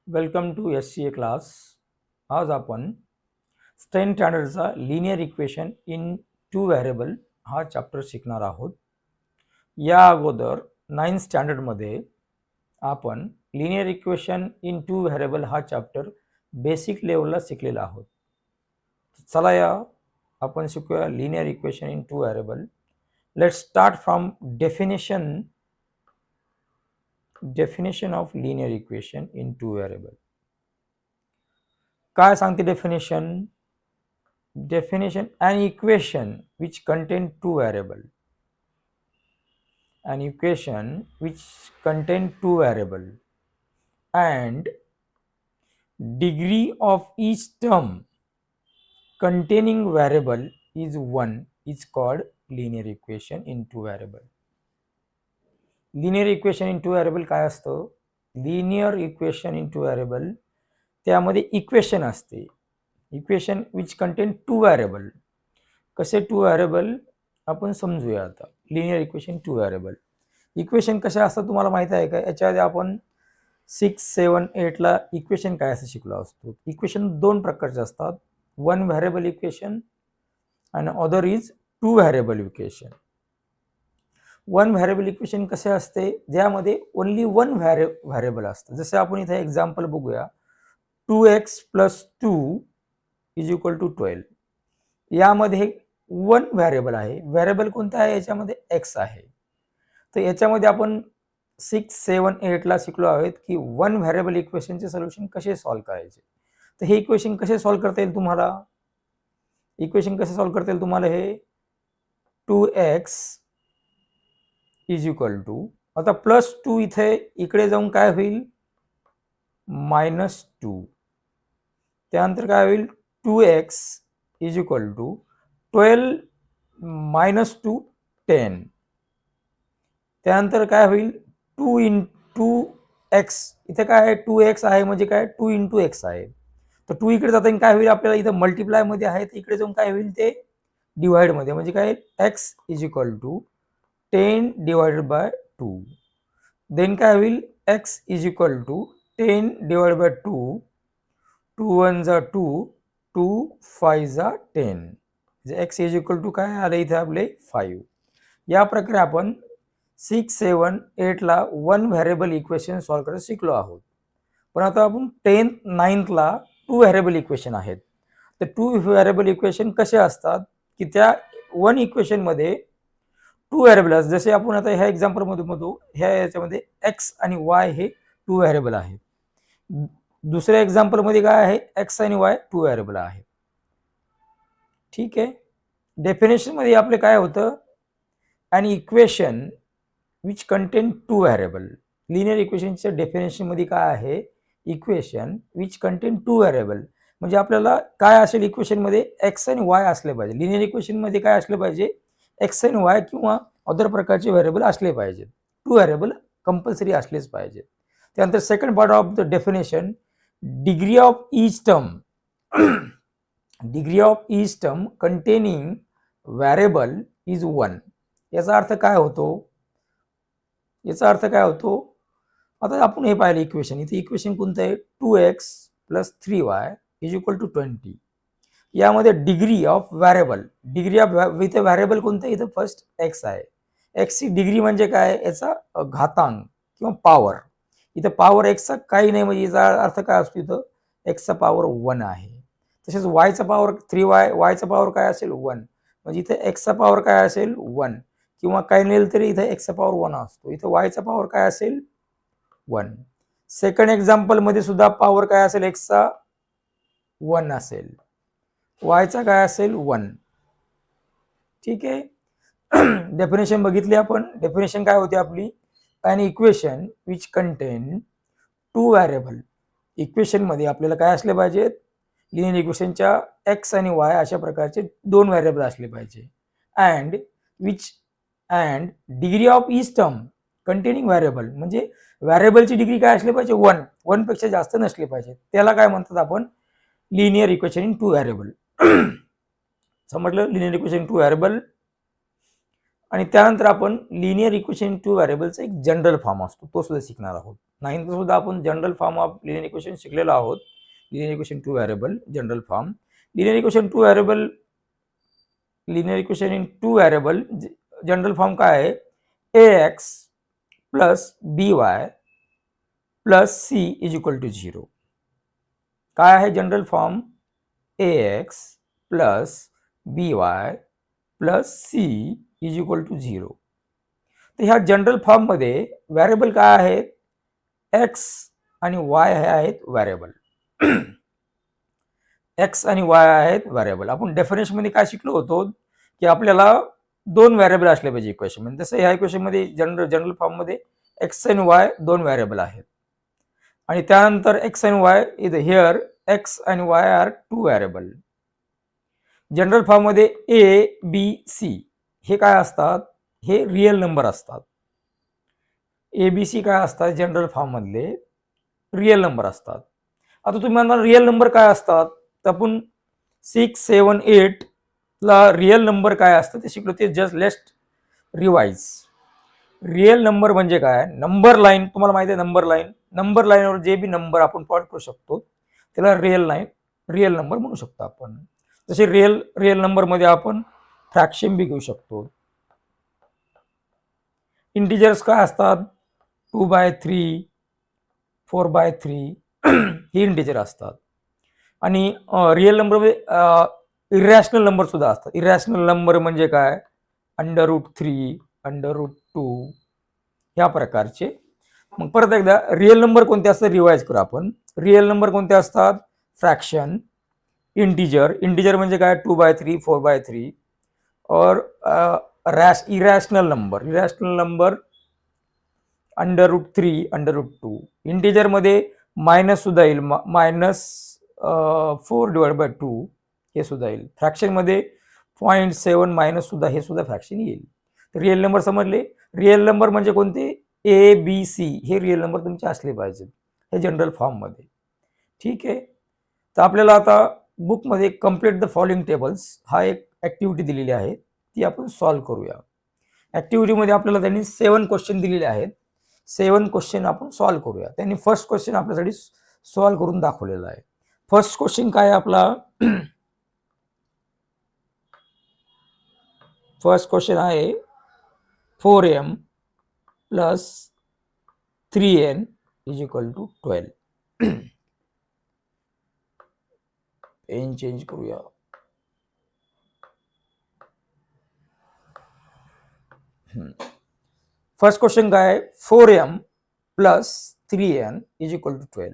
Welcome to SCA class. आज आपण स्टेन स्टँडर्डचा linear equation in two variable हा चॅप्टर शिकणार आहोत. या अगोदर 9th स्टँडर्डमध्ये आपण linear equation in two variable हा चॅप्टर बेसिक लेवलला शिकलेला आहोत. चला या आपण शिकूया linear equation in two variable. Let's start from definition of linear equation in two variable. काय सांगते definition? an equation which contain two variable. An equation which contain two variable and degree of each term containing variable is 1 is called linear equation in two variable. Linear equation in two variable काय असतं? Linear equation in two variable त्यामध्ये equation असते. Equation which contain two variable. कसे two variable आपण समजूया आता. Linear equation two variable equation कसे असतात तुम्हाला माहिती आहे का? याच्याआधी आपण 6, 7, 8ला इक्वेशन काय असं शिकलो असतो. इक्वेशन दोन प्रकारचे असतात. वन व्हेरिएबल इक्वेशन आणि other is two variable equation. One variable equation कसे असते? ज्यामध्ये ओनली वन व्हेरिएबल असतं. जसे आपण इथे एक्झाम्पल बघूया. 2x + 2 = 12. यामध्ये वन व्हेरिएबल आहे. व्हेरिएबल कोणता आहे? याच्यामध्ये x आहे. तर याच्यामध्ये आपण 6, 7, 8ला शिकलो आहोत की वन व्हेरिएबल इक्वेशनचे सोल्युशन कसे सॉल्व्ह करायचे. तर हे इक्वेशन कसे सॉल्व्ह करता येईल तुम्हाला? इक्वेशन कसे सॉल्व्ह करता येईल तुम्हाला? हे 2x = आता +2 इकडे जाऊन काय होईल? -2. त्यानंतर काय होईल? 2x = 12 - 2 10. त्यानंतर काय होईल? 2 × x. इथे काय आहे? 2x आहे म्हणजे काय? 2 × x आहे. तर 2 इकडे जाताना काय होईल? आपल्याला इथे मल्टिप्लाय मध्ये आहे, तर इकडे जाऊन काय होईल? ते डिवाइड मध्ये, म्हणजे काय? x = 10 / 2. देन काय होईल? x = 10 / 2. 2 1 = 2, 2 5 = 10. म्हणजे x = काय आलं इथे आपले? 5. या प्रकारे आपण 6, 7, 8ला वन व्हेरिएबल इक्वेशन सॉल्व्ह करायला शिकलो आहोत. पण आता आपण 10th, 9thला टू व्हेरिएबल इक्वेशन आहेत. तर टू व्हेरिएबल इक्वेशन कसे असतात की त्या वन इक्वेशन मध्ये टू व्हेरिएबल असतात. जसे आपण आता ह्या एक्झाम्पल मध्ये बघू, ह्या याच्यामध्ये x आणि y हे टू व्हेरिएबल आहेत. दुसऱ्या एक्झाम्पल मध्ये काय आहे? x आणि y टू व्हेरिएबल आहे. ठीक आहे. डेफिनेशन मध्ये आपले काय होतं? an equation which contain two variable. Linear इक्वेशनच्या डेफिनेशन मध्ये काय आहे? Equation which contain two variable. म्हणजे आपल्याला काय असेल इक्वेशन मध्ये? x आणि y असले पाहिजे. लिनियर इक्वेशन मध्ये काय असले पाहिजे? x आणि y किंवा अदर प्रकारचे व्हेरिएबल असले पाहिजेत. टू व्हेरिएबल कंपल्सरी असलेच पाहिजेत. त्यानंतर second part of the definition, degree of each term. Degree of each term containing variable is 1. याचा अर्थ काय होतो? याचा अर्थ काय होतो? आता आपण हे पाहिलं इक्वेशन. इथे इक्वेशन कोणतं आहे? 2x + 3y = 20. यामध्ये degree of variable, degree of इथे व्हेरिएबल कोणतं? इथं फर्स्ट x आहे. x ची डिग्री म्हणजे काय? याचा घातांक किंवा पॉवर. इथं पॉवर x चा काही नाही, म्हणजे याचा अर्थ काय असतो? इथं x चा पॉवर 1 आहे. तसेच y चा पॉवर 3y, y चा पॉवर काय असेल? 1. म्हणजे इथे x चा पॉवर काय असेल? 1. किंवा काही नाही तरी इथे x चा पॉवर 1 असतो. इथे y चा पॉवर काय असेल? 1. सेकंड एक्झाम्पल मध्ये सुद्धा पॉवर काय असेल? x चा 1 असेल, y चा काय असेल? 1. ठीक आहे. डेफिनेशन बघितली आपण. डेफिनेशन काय होती आपली? an equation which contain two variable. Equation मध्ये आपल्याला काय असले पाहिजेत? लिनियर इक्वेशनच्या x आणि y अशा प्रकारचे दोन व्हेरिएबल असले पाहिजे. And degree of each term containing variable, म्हणजे व्हेरिएबलची डिग्री काय असली पाहिजे? 1. 1 पेक्षा जास्त नसली पाहिजे. त्याला काय म्हणतात आपण? Linear equation in two variable. समजलं? Linear equation in two variable. आणि त्यानंतर आपण लिनियर इक्वेशन टू व्हेरिएबलचा एक जनरल फॉर्म असतो तो सुद्धा शिकणार आहोत. 9th सुद्धा आपण general form of linear equation शिकलेलो आहोत. Linear equation two variable general form. Linear equation two variable linear equation in two variable general form काय आहे? ax plus by plus c is equal to 0. काय आहे general form? ax plus by plus c is equal to 0. तर ह्या general form मध्ये variable काय आहेत? x आणि y हे आहेत व्हेरिएबल. x आणि y आहेत व्हेरिएबल. आपण डेफिनेशन मध्ये काय शिकलो होतो की आपल्याला दोन व्हेरिएबल असले पाहिजे इक्वेशन मध्ये. तसं ह्या इक्वेशन मध्ये जनरल फॉर्म मध्ये x आणि y दोन व्हेरिएबल आहेत आणि त्यानंतर x आणि y इज हिअर x आणि y are two variable. General form मध्ये a b c हे काय असतात? हे रिअल नंबर असतात. ए बी सी काय असतात? जनरल फॉर्म मधले रिअल नंबर असतात. आता तुम्ही म्हणाल रिअल नंबर काय असतात? तर आपण 6, 7, 8 ला रिअल नंबर काय असतं ते शिकलो. ते जस्ट लेस्ट रिवाइज. रिअल नंबर म्हणजे काय? Number line. तुम्हाला माहिती आहे नंबर लाईनवर जे बी नंबर आपण प्लॉट करू शकतो त्याला रिअल नंबर म्हणू शकतो आपण. जसे रिअल नंबर मध्ये आपण फ्रॅक्शन बी घेऊ शकतो. इंटिजर्स काय असतात? 2/3, 4/3 ही इंटिजर असतात. आणि रिअल नंबरमध्ये इरॅशनल नंबर सुद्धा असतात. इरॅशनल नंबर म्हणजे काय? √3, √2 ह्या प्रकारचे. मग परत एकदा रिअल नंबर कोणते असतात रिवाइज करू आपण. रिअल नंबर कोणते असतात? फ्रॅक्शन, इंटिजर म्हणजे काय? 2/3, 4/3 और इरॅशनल नंबर √3, √2. इंटिजर मध्ये मायनस सुद्धा येईल, -4/2 हे सुद्धा येईल. फ्रॅक्शन मध्ये 0.7 मायनस सुद्धा हे सुद्धा फ्रॅक्शन येईल. रिअल नंबर समजले. रिअल नंबर म्हणजे कोणते? ए बी सी हे रिअल नंबर तुमचे असले पाहिजे हे जनरल फॉर्म मध्ये. ठीक आहे. तर आपल्याला आता बुकमध्ये कम्प्लीट द फॉलोइंग टेबल्स हा एक ऍक्टिव्हिटी दिलेली आहे ती आपण सॉल्व्ह करूया. ऍक्टिव्हिटीमध्ये आपल्याला त्यांनी 7 क्वेश्चन दिलेले आहेत. 7 क्वेश्चन आपण सॉल्व्ह करूया. त्यांनी फर्स्ट क्वेश्चन आपल्यासाठी सॉल्व्ह करून दाखवलेला आहे. फर्स्ट क्वेश्चन काय आहे आपला? फर्स्ट क्वेश्चन आहे 4m plus 3n is equal to 12. Pen change करूया. फर्स्ट क्वेश्चन काय आहे? 4m plus 3n is equal to 12.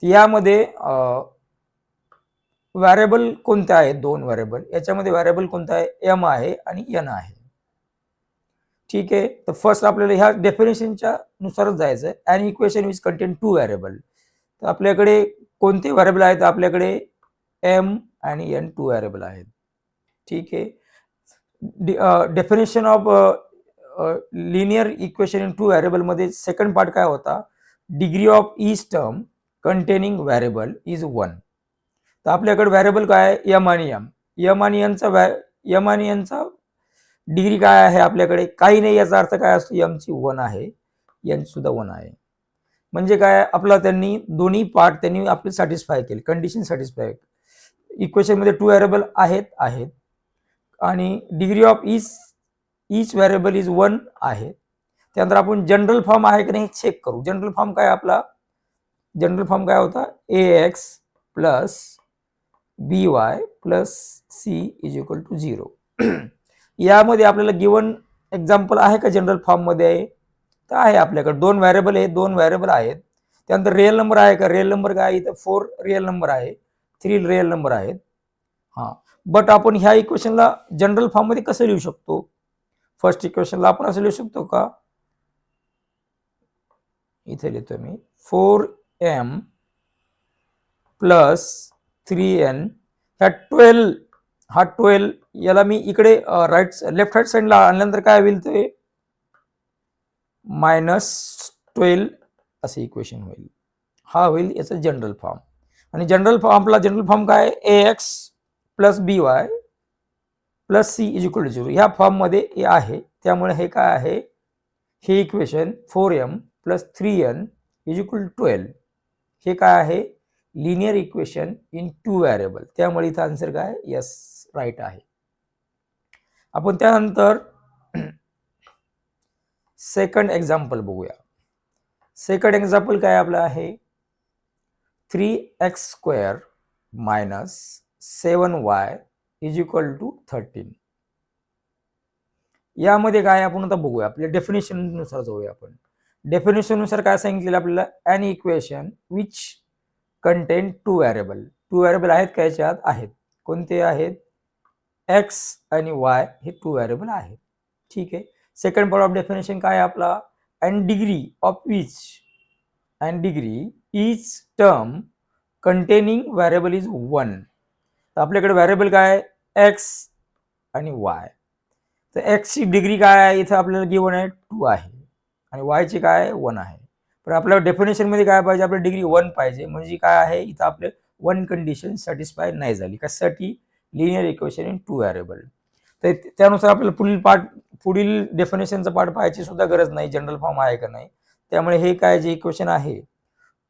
यामध्ये व्हेरिएबल कोणते आहेत? दोन व्हेरिएबल. याच्यामध्ये व्हेरिएबल कोणता आहे? m आहे आणि n आहे. ठीक आहे. तर फर्स्ट आपल्याला ह्या डेफिनेशनच्या नुसारच जायचं आहे. An equation which contain two variable. तर आपल्याकडे कोणते व्हेरिएबल आहेत? आपल्याकडे m आणि n टू व्हेरिएबल आहेत. ठीक आहे. Definition of linear equation in two variable मध्ये सेकंड पार्ट काय होता? Degree of each term containing variable is 1. तर आपल्याकडे व्हेरिएबल काय आहे? m आणि n. m आणि n चा डिग्री काय आहे आपल्याकडे? काही नाही. याचा अर्थ काय असतो? m ची 1 आहे, n सुद्धा 1 आहे. म्हणजे काय? आपला त्यांनी दोन्ही पार्ट त्यांनी आपले सॅटिस्फाय केले, कंडिशन सॅटिस्फाय. इक्वेशन मध्ये टू व्हेरिएबल आहेत आणि degree of each variable is 1 आहे. त्यानंतर आपण जनरल फॉर्म आहे की नाही चेक करू. जनरल फॉर्म काय आपला? जनरल फॉर्म काय होता? ax plus by plus c is equal to 0. यामध्ये आपल्याला गिवन एक्झाम्पल आहे का जनरल फॉर्म मध्ये? तर आहे. आपल्याकडे दोन व्हेरिएबल आहेत. त्यानंतर रिअल नंबर आहे का? रिअल नंबर काय? इथं 4 रिअल नंबर आहे, 3 रिअल नंबर आहेत. बट आपण ह्या इक्वेशनला जनरल फॉर्म मध्ये कसं लिहू शकतो? फर्स्ट इक्वेशनला आपण असं लिहू शकतो का? इथे लिहितो मी 4m प्लस 3n. ह्या 12 याला मी इकडे लेफ्ट राईट साइडला आणल्यानंतर काय होईल? ते -12 असे इक्वेशन होईल. हा होईल याचा जनरल फॉर्म. आणि जनरल फॉर्म काय? ax plus by plus C is equal to 0 ह्या फॉर्ममध्ये हे आहे. त्यामुळे हे काय आहे, हे equation 4m plus 3n is equal to 12 हे काय आहे, लिनियर इक्वेशन इन 2 व्हेरिएबल. त्यामुळे इथं आन्सर काय, यस राईट आहे. आपण त्यानंतर सेकंड एक्झाम्पल बघूया. सेकंड एक्झाम्पल काय आपलं आहे, 3x² minus 7y is equal to 13. यामध्ये काय आपण आता बघूया, आपल्या डेफिनेशन नुसार जाऊया. आपण डेफिनेशन नुसार काय सांगितलेलं आपल्याला, an equation which content 2 variable. 2 variable आहेत का याच्यात, आहेत. कोणते आहेत, x आणि y हे 2 व्हेरिएबल आहेत. ठीक आहे. सेकंड पार्ट ऑफ डेफिनेशन काय आहे आपला, and degree of each term containing variable is 1. तर आपल्याकडे व्हेरिएबल काय आहे, x आणि y. तर x ची डिग्री काय आहे, इथं आपल्याला गिवन आहे 2 आहे आणि y ची काय आहे 1 आहे. पण आपल्या डेफिनेशन मध्ये काय पाहिजे, आपल्याला डिग्री 1 पाहिजे. म्हणजे काय आहे, इथं आपले 1 कंडिशन सॅटिस्फाय नाही झाली. कशासाठी, लिनियर इक्वेशन इन 2 व्हेरिएबल. तर त्यानुसार आपल्याला पुढील डेफिनेशनचा पार्ट पाहायची सुद्धा गरज नाही, जनरल फॉर्म आहे का नाही. त्यामुळे हे काय जे इक्वेशन आहे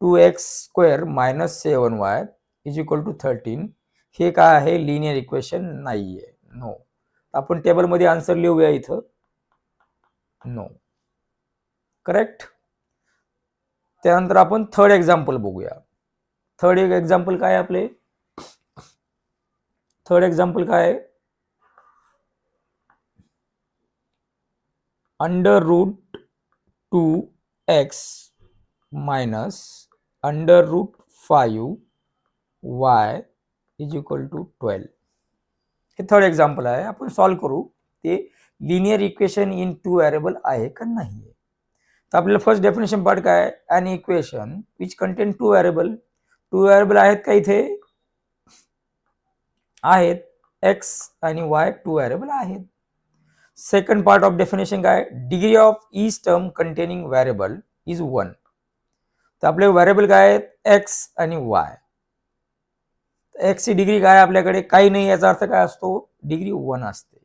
2x² minus 7y is equal to 13 हे काय आहे, लिनियर इक्वेशन नाहीये, नो. आपण टेबलमध्ये आन्सर लिहूया इथं, नो. करेक्ट. त्यानंतर आपण थर्ड एक्झाम्पल बघूया. थर्ड एक्झाम्पल काय आपले, थर्ड एक्झाम्पल काय आहे, √2x minus √5y is equal to 12. हे थर्ड एक्झाम्पल आहे. आपण सॉल्व्ह करू, ते लिनियर इक्वेशन इन 2 व्हेरिएबल आहे का नाही. तर आपल्याला फर्स्ट डेफिनेशन पार्ट काय, an equation which content 2 variable. 2 variable आहेत का, इथे आहेत, x आणि y 2 व्हेरिएबल आहेत. सेकंड पार्ट ऑफ डेफिनेशन काय, degree of each term containing variable is 1. तर आपले व्हेरिएबल काय आहेत, x आणि y. x ची डिग्री काय आपल्याकडे, काही नाही, याचा अर्थ काय असतो, डिग्री 1 असते.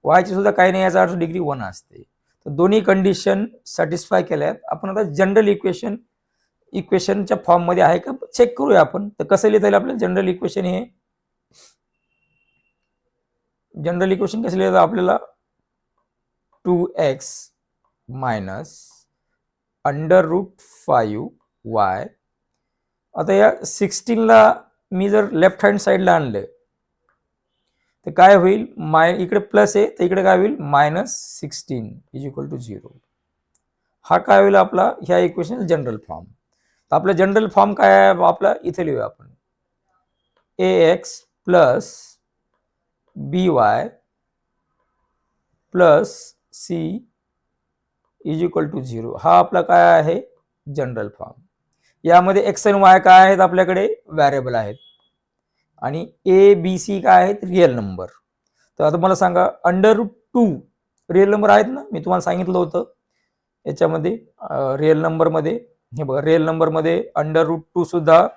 y ची सुद्धा काही नाही, याचा अर्थ डिग्री 1 असते. तर दोन्ही कंडिशन सॅटिस्फाय केल्यात. आपण आता जनरल इक्वेशनच्या फॉर्म मध्ये आहे का चेक करूया आपण. तर कसं लिहिता येईल आपल्याला जनरल इक्वेशन, हे जनरल इक्वेशन कसं लिहितं आपल्याला, 2x मायनस √5y. आता या 16ला मी जर लेफ्ट हँड साईडला आणले तर काय होईल, इकडे प्लस आहे तर इकडे काय होईल, -16 इज इक्वल टू 0. हा काय होईल आपला, ह्या इक्वेशन जनरल फॉर्म. तर आपला जनरल फॉर्म काय आहे आपला, इथे लिहूया आपण, ax plus by plus c is equal to 0. हा आपला काय आहे, जनरल फॉर्म. यामध्ये x आणि y काय आहेत, आपल्याकडे व्हेरिएबल आहेत आणि a b c काय आहेत, रिअल नंबर. तर आता मला सांगा, √2 रिअल नंबर आहेत ना, मी तुम्हाला सांगितलं होतं याच्यामध्ये रिअल नंबर मध्ये. हे बघा, रिअल नंबर मध्ये √2 सुद्धा,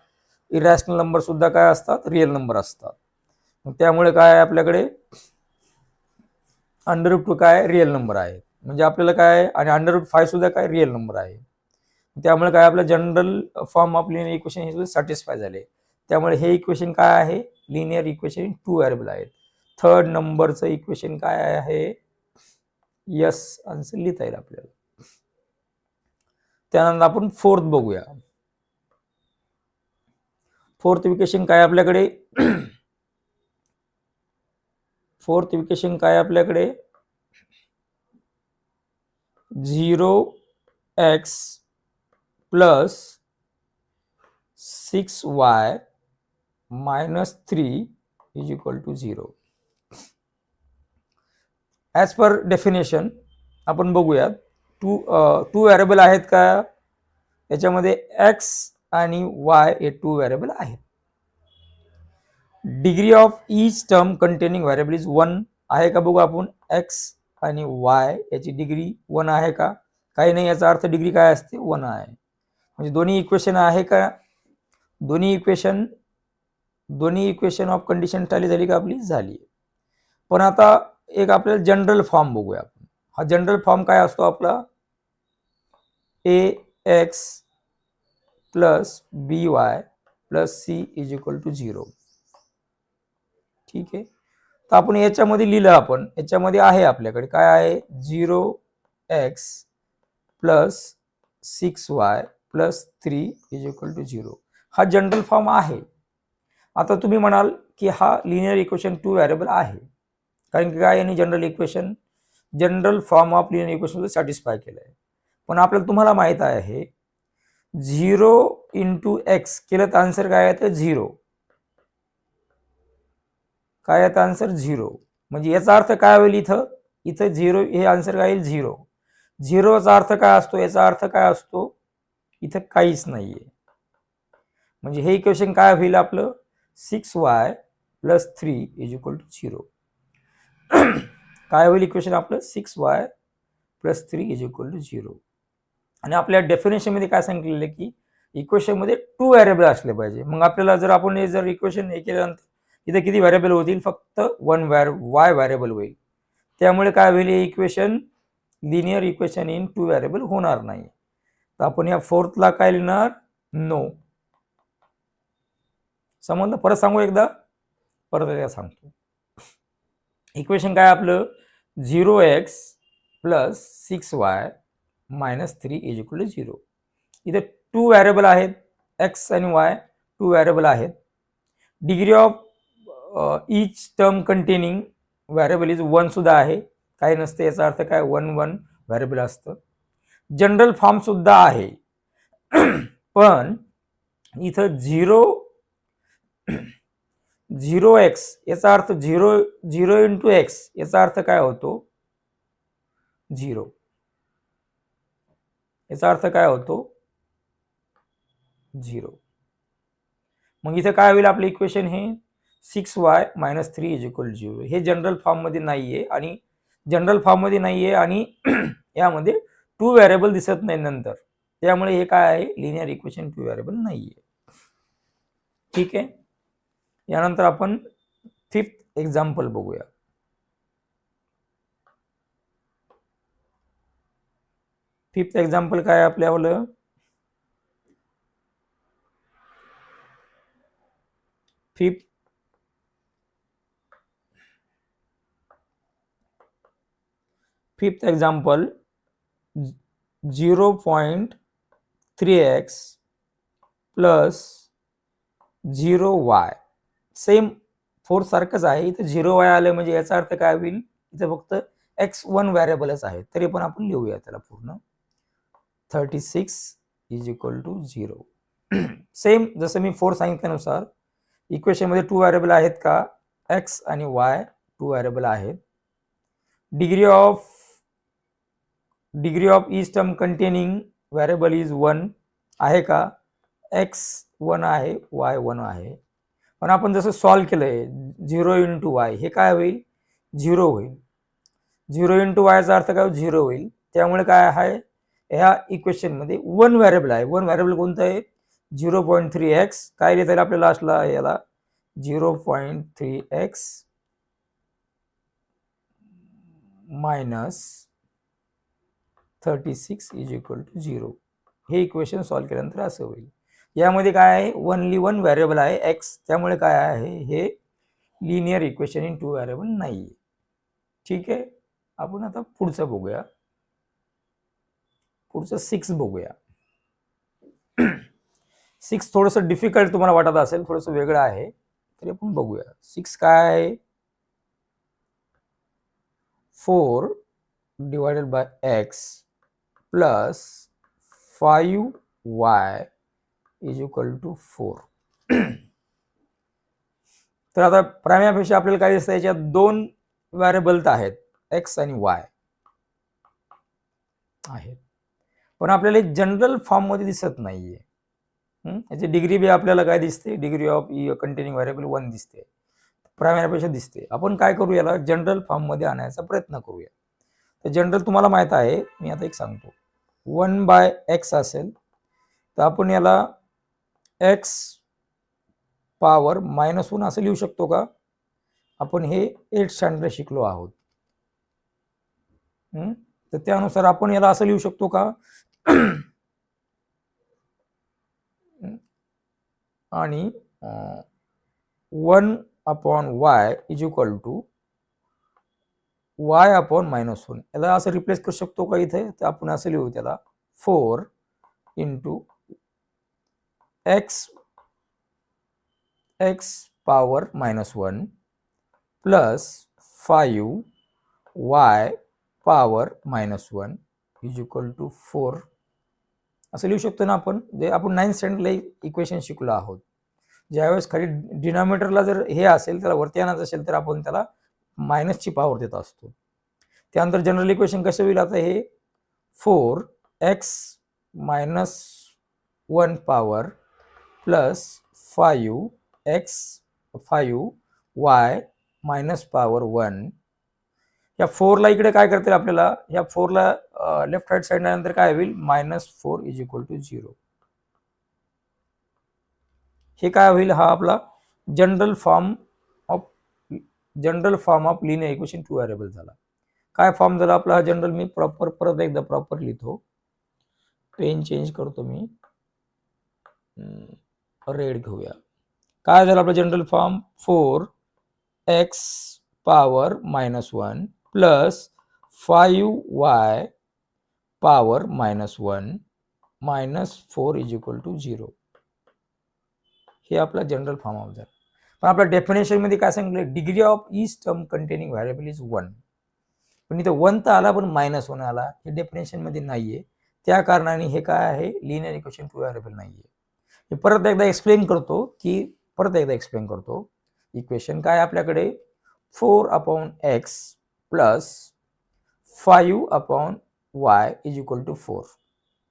इरॅशनल नंबर सुद्धा काय असतात, रिअल नंबर असतात. त्यामुळे काय आहे आपल्याकडे, √2 काय रिअल नंबर आहे, म्हणजे आपल्याला काय, आणि √5 सुद्धा काय रिअल नंबर आहे. त्यामुळे काय आपलं general form of linear equation हे सॅटिस्फाय झाले. त्यामुळे हे इक्वेशन काय आहे, लिनियर इक्वेशन 2 व्हेरिएबल आहेत. थर्ड नंबरचं इक्वेशन काय आहे, यस आन्सर लिहिता येईल आपल्याला. त्यानंतर आपण फोर्थ बघूया. फोर्थ इक्वेशन काय आपल्याकडे, फोर्थ इक्वेशन काय आपल्याकडे, 0x plus 6y minus 3 is equal to 0. As per definition आपण बघूयात, टू व्हेरिएबल आहेत का याच्यामध्ये, x आणि y हे 2 व्हेरिएबल आहेत. Degree of each term containing variable is 1 आहे का बघू आपण, x आणि y याची डिग्री 1 आहे का, काही नाही, याचा अर्थ डिग्री काय असते, 1 आहे. म्हणजे दोन्ही इक्वेशन आहे का, दोन्ही इक्वेशन ऑफ कंडिशन टॅली झाली का आपली, झाली. पण आता एक आपल्याला जनरल फॉर्म बघूया आपण. हा जनरल फॉर्म काय असतो आपला, ax plus by plus c is equal to 0. ठीक आहे. तर आपण याच्यामध्ये लिहिलं, आपण याच्यामध्ये आहे आपल्याकडे काय आहे, 0x plus 6y plus 3 is equal to 0. हा जनरल फॉर्म आहे. आता तुम्ही म्हणाल की हा लिनियर इक्वेशन 2 व्हेरिएबल आहे, कारण की काय, यांनी general form of linear equation satisfy केलं आहे. पण आपल्याला तुम्हाला माहित आहे 0 इंटू एक्स केलं तर आन्सर काय आहे, तर 0. काय आहे आन्सर 0. म्हणजे याचा अर्थ काय होईल, इथं 0 हे आन्सर काय येईल 0. 0चा अर्थ काय असतो, याचा अर्थ काय असतो, इथं काहीच नाहीये. म्हणजे हे इक्वेशन काय होईल आपलं, 6y plus 3 is equal to 0. काय होईल इक्वेशन आपलं, 6y plus 3 is equal to 0. आणि आपल्या डेफिनेशन मध्ये काय सांगितलेलं आहे की इक्वेशन मध्ये 2 व्हेरिएबल असले पाहिजे. मग आपल्याला जर आपण हे जर इक्वेशन हे केल्यानंतर इथे किती व्हेरिएबल होतील, फक्त 1 y व्हेरिएबल होईल. त्यामुळे काय होईल, हे equation linear equation in 2 variable होणार नाही. तर आपण या फोर्थला काय लिहिणार, नो. समजलं, परत सांगू एकदा, सांगतो. इक्वेशन काय आपलं, 0x plus 6y minus 3 is equal to 0. इथे 2 व्हेरिएबल आहेत, x आणि y 2 व्हेरिएबल आहेत. Degree of each term containing variable is 1 सुद्धा आहे, काही नसते, याचा अर्थ काय 1 1 व्हेरिएबल असतं. जनरल फॉर्म सुद्धा आहे. पण इथं 0x याचा अर्थ 0 इंटू एक्स याचा अर्थ काय होतो, 0. याचा अर्थ काय होतो, 0. मग इथे काय होईल आपलं इक्वेशन, हे 6y मायनस 3 इज इक्वल 0. हे जनरल फॉर्म मध्ये नाहीये, आणि यामध्ये 2 व्हेरिएबल दिसत नाही नंतर, त्यामुळे हे काय आहे, लिनियर इक्वेशन 2 व्हेरिएबल नाहीये. ठीक आहे. यानंतर आपण 5th एक्झाम्पल बघूया. 5th एक्झाम्पल काय आपल्याला, fifth example 0.3x plus 0y. Same fourth सारखंच आहे, इथं 0y आलं म्हणजे याचा अर्थ काय होईल, इथं फक्त x1 व्हेरिएबलच आहे, तरी पण आपण लिहूया त्याला पूर्ण, 36 इज इक्वल टू 0. सेम जसं मी 4 सांगितल्यानुसार इक्वेशन मध्ये 2 व्हेरिएबल आहेत का, x आणि y 2 व्हेरिएबल आहेत. Degree of each term containing variable is 1 आहे का, x 1 आहे, y 1 आहे. पण आपण जसं सॉल्व्ह केलंय 0 इंटू वाय, हे काय होईल, 0 होईल. 0 इंटू वायचा अर्थ काय, 0 होईल. त्यामुळे काय आहे, ह्या इक्वेशन मध्ये 1 व्हेरिएबल आहे. 1 व्हेरिएबल कोणतं आहे, 0.3x. काय लिहिता येईल आपल्याला असला, याला 0.3x minus 36 is equal to 0. हे इक्वेशन सॉल्व्ह केल्यानंतर असं होईल. यामध्ये काय आहे, ओनली 1 व्हेरिएबल आहे x, त्यामुळे काय आहे, हे लिनियर इक्वेशन इन 2 व्हेरिएबल नाही. ठीक आहे. आपण आता पुढचं बघूया, पुढचं 6 बघूया. 6 थोडंसं डिफिकल्ट तुम्हाला वाटत असेल, थोडंसं वेगळं आहे, तरी आपण बघूया. 6 काय आहे, 4 divided by x plus 5y is equal to 4. तर आता प्रायमरीपेक्षा आपल्याला काय दिसतं, याच्यात 2 व्हेरिएबल आहेत, x आणि y आहेत, पण आपल्याला जनरल फॉर्म मध्ये दिसत नाहीये. याची डिग्री बी आपल्याला काय दिसते, डिग्री ऑफ कंटेनिंग व्हेरिएबल 1 दिसते, प्रायमरीपेक्षा दिसते. आपण काय करू, याला जनरल फॉर्म मध्ये आणायचा प्रयत्न करूया. तर जनरल तुम्हाला माहित आहे, मी आता एक सांगतो, 1/x असेल तर आपण याला x पॉवर -1 असं लिहू शकतो का, आपण हे 8th स्टँडर्ड शिकलो आहोत. तर त्यानुसार आपण याला असं लिहू शकतो का आणि 1/y is equal to y upon -1 याला असं रिप्लेस करू शकतो का इथे? तर आपण असं लिहू त्याला 4 into x power -1 plus 5y power -1 is equal to 4 असं लिहू शकतो ना आपण. जे आपण 9th स्टँडर्डला इक्वेशन शिकलो आहोत. ज्यावेळेस खाली डिनॉमिनेटरला जर हे असेल त्याला वरती आणायचं असेल तर आपण त्याला मायनसची पॉवर देत असतो. त्यानंतर जनरल इक्वेशन कसं होईल आता हे 4x -1 power plus 5y minus power 1. या 4ला इकडे काय करता येईल आपल्याला? या 4ला लेफ्ट राईट साईड नंतर काय होईल? -4 इज इक्वल टू 0. हे काय होईल? हा आपला general form of linear equation 2 variable झाला. काय फॉर्म झाला आपला जनरल? मी परत एकदा प्रॉपर लिहितो. पेन चेंज करतो मी, रेड घेऊया. काय झालं आपला general form? 4x power -1 plus 5y power -1 minus 4 is equal to 0. हे आपला जनरल फॉर्म ऑफ झाला. पण आपल्या डेफिनेशन मध्ये काय सांगितलं? Degree of each term containing variable is 1. पण इथे 1 तर आला पण -1 आला. हे डेफिनेशन मध्ये नाहीये. त्या कारणाने हे काय आहे? लिनियर इक्वेशन 2 व्हेरिएबल नाहीये. हे परत एकदा एक्सप्लेन करतो. इक्वेशन काय आपल्याकडे? 4/x plus 5/y is equal to 4.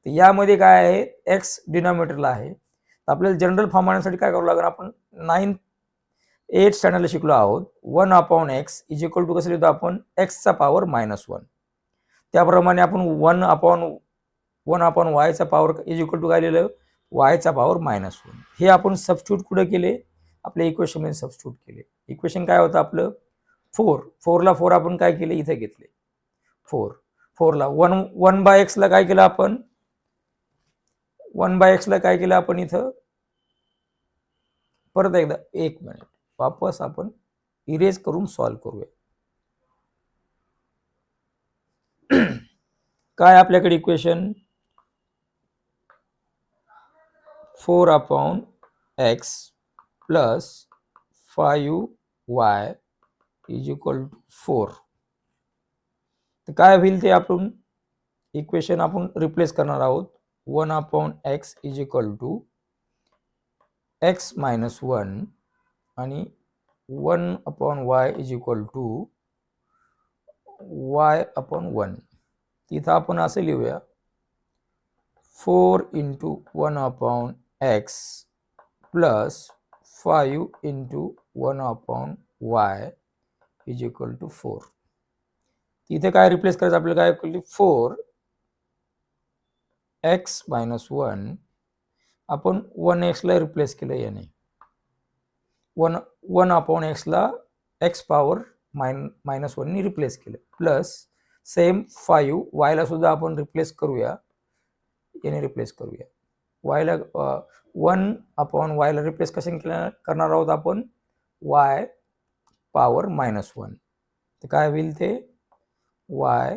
तर यामध्ये काय आहे? x डिनॉमिनेटरला आहे. आपल्याला जनरल फॉर्म आणण्यासाठी काय करावं लागेल? आपण 8th स्टँडर्डला शिकलो आहोत. 1/x इज इक्वल टू कसं लिहितो आपण? x चा पॉवर -1. त्याप्रमाणे आपण 1/y चा पॉवर इज इक्वल टू काय लिहिलं? y चा पॉवर -1. हे आपण सबस्टिट्यूट कुठे केले? आपल्या इक्वेशन मध्ये सबस्टिट्यूट केले. इक्वेशन काय होतं आपलं? 4ला 4 आपण काय केले? इथे घेतले 4ला 1/x ला काय केलं आपण? 1/x ला काय केलं आपण इथं? परत एकदा 1 मिनिट वापस आपण इरेज करून सॉल्व्ह करूया. काय आपल्याकडे equation? 4/x plus 5y is equal to 4. तर काय होईल ते आपण इक्वेशन आपण रिप्लेस करणार आहोत. 1/x is equal to x -1 आणि 1/y is equal to y/1. तिथं आपण असं लिहूया 4 into 1/x plus 5 into 1/y is equal to 4. तिथे काय रिप्लेस करायचं आपल्याला? काय केली? 4x -1 आपण 1x ला रिप्लेस केलं याने. 1/x ला x पॉवर -1 ने रिप्लेस केलं प्लस सेम 5y ला सुद्धा आपण रिप्लेस करूया. याने रिप्लेस करूया. y ला 1/y ला रिप्लेस कशाने करणार आहोत आपण? y power -1. तर काय होईल ते? y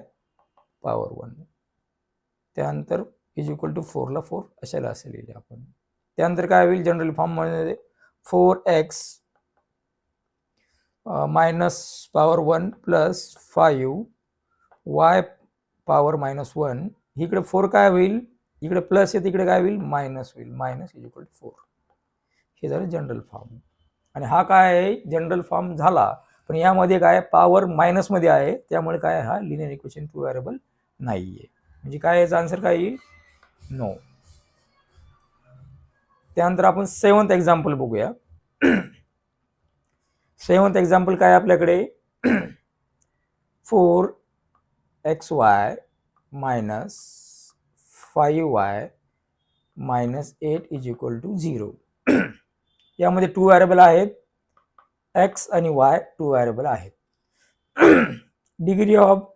power 1. त्यानंतर इज इक्वल टू 4ला 4 अशाला असे लिहिले आपण. त्यानंतर काय होईल जनरल फॉर्म मध्ये? 4x -1 plus 5y power -1. इकडे 4 काय होईल? इकडे प्लस आहे, तिकडे काय होईल? मायनस होईल. Minus is equal to 4. हे झालं जनरल फॉर्म. आणि हा काय आहे? जनरल फॉर्म झाला. पण यामध्ये काय? पॉवर मायनस मध्ये आहे. त्यामुळे काय? हा लिनियर इक्वेशन 2 व्हेरिएबल नाहीये. म्हणजे काय याचा आन्सर काय येईल? नो. त्यानंतर आपण 7th एक्झाम्पल बघूया. 7th एक्झाम्पल काय आपल्याकडे? 4xy minus 5y minus 8 is equal to 0. यामध्ये 2 व्हेरिएबल आहेत एक्स आणि वाय टू व्हेरिएबल आहेत. Degree of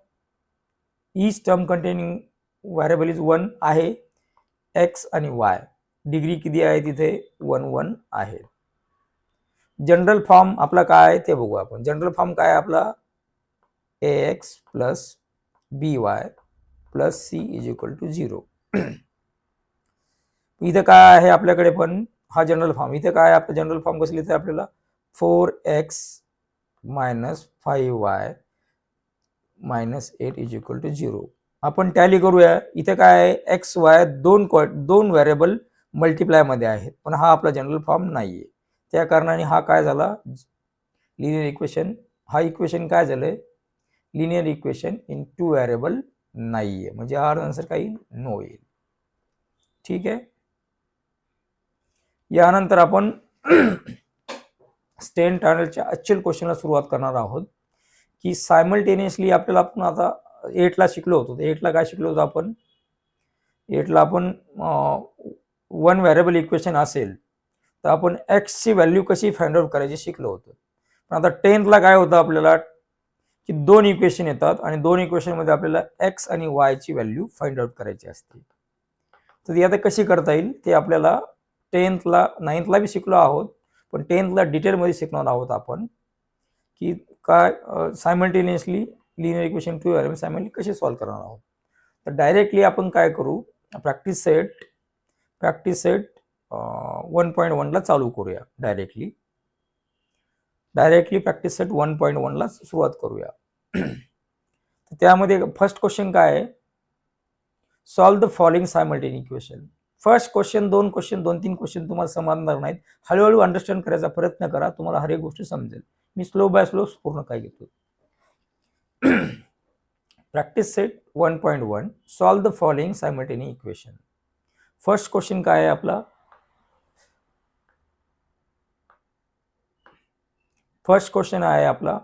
each term containing variable is 1 आहे. एक्स आणि वाय डिग्री किती आहे तिथे 1 1 आहे. जनरल फॉर्म आपला काय आहे ते बघू आपण. जनरल फॉर्म काय आहे आपला ax plus by plus c is equal to 0. इथं काय आहे आपल्याकडे पण हा जनरल फॉर्म. इथे काय आपला जनरल फॉर्म कसं लिहितं आपल्याला 4x minus 5y minus 8 is equal to 0. आपण टॅली करूया. इथे काय आहे एक्स वाय दोन व्हेरिएबल मल्टिप्लाय मध्ये आहेत, पण हा आपला जनरल फॉर्म नाहीये. त्या कारणाने हा काय झाला लिनियर इक्वेशन. हा इक्वेशन काय झालंय linear equation in two variable नाहीये, म्हणजे हा आन्सर काय येईल नो येईल. ठीक आहे. यानंतर आपण स्टेन टर्नरच्या ऍक्च्युअल क्वेश्चनला सुरुवात करणार आहोत की सायमल्टेनियसली आपल्याला आपण आता 8 ला शिकलो होतो. 8 ला काय शिकलो होतो आपण 8 ला आपण वन व्हेरिएबल इक्वेशन असेल तर आपण एक्स ची व्हॅल्यू कशी फाइंड आउट करायची शिकलो होतो. पण आता 10th ला काय होतं आपल्याला की दोन इक्वेशन येतात आणि दोन इक्वेशन मध्ये आपल्याला एक्स आणि वाय ची व्हॅल्यू फाइंड आउट करायची असते. तर ती आता कशी करता येईल ते आपल्याला 10th ला 9th ला बी शिकलो आहोत, पण 10th ला डिटेल मध्ये शिकणार आहोत आपण की काय simultaneously linear equation two variable simultaneously कसे सॉल्व्ह करणार आहोत. तर डायरेक्टली आपण काय करू प्रॅक्टिस सेट 1.1 ला चालू करूया. डायरेक्टली प्रॅक्टिस सेट 1.1 ला सुरुवात करूया. त्यामध्ये फर्स्ट क्वेश्चन काय आहे solve the following simultaneous equation. First question दोन तीन क्वेश्चन तुम्हाला समजणार नाहीत. हळूहळू अंडरस्टँड करायचा प्रयत्न करा, तुम्हाला हर एक गोष्ट समजेल. मी स्लो बाय स्लो पूर्ण काय घेतो. Practice set 1.1 solve the following simultaneous equation. First question काय आहे आपला फर्स्ट क्वेश्चन आहे आपला